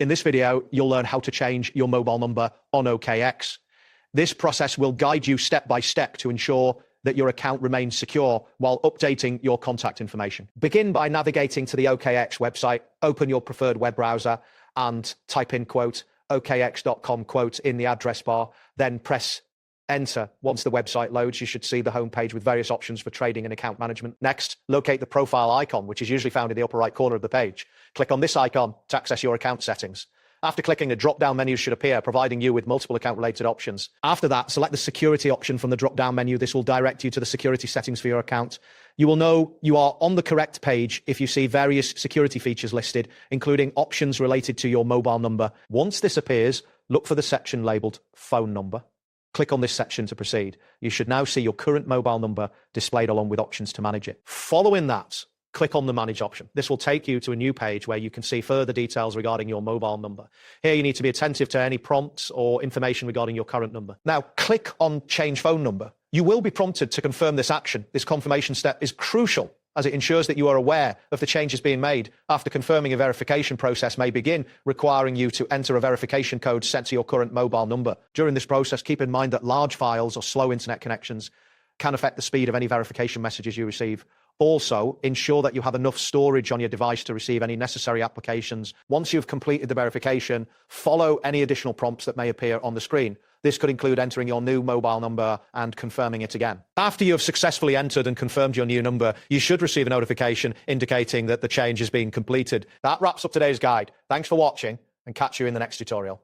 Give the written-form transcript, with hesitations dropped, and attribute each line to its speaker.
Speaker 1: In this video, you'll learn how to change your mobile number on OKX. This process will guide you step by step to ensure that your account remains secure while updating your contact information. Begin by navigating to the OKX website, open your preferred web browser and type in okx.com in the address bar, then press enter. Once the website loads, you should see the homepage with various options for trading and account management. Next, locate the profile icon, which is usually found in the upper right corner of the page. Click on this icon to access your account settings. After clicking, a drop-down menu should appear, providing you with multiple account-related options. After that, select the security option from the drop-down menu. This will direct you to the security settings for your account. You will know you are on the correct page if you see various security features listed, including options related to your mobile number. Once this appears, look for the section labeled phone number. Click on this section to proceed. You should now see your current mobile number displayed along with options to manage it. Following that, click on the Manage option. This will take you to a new page where you can see further details regarding your mobile number. Here you need to be attentive to any prompts or information regarding your current number. Now, click on Change Phone Number. You will be prompted to confirm this action. This confirmation step is crucial as it ensures that you are aware of the changes being made. After confirming, a verification process may begin, requiring you to enter a verification code sent to your current mobile number. During this process, keep in mind that large files or slow internet connections can affect the speed of any verification messages you receive. Also, ensure that you have enough storage on your device to receive any necessary applications. Once you've completed the verification, follow any additional prompts that may appear on the screen. This could include entering your new mobile number and confirming it again. After you have successfully entered and confirmed your new number, you should receive a notification indicating that the change has been completed. That wraps up today's guide. Thanks for watching and catch you in the next tutorial.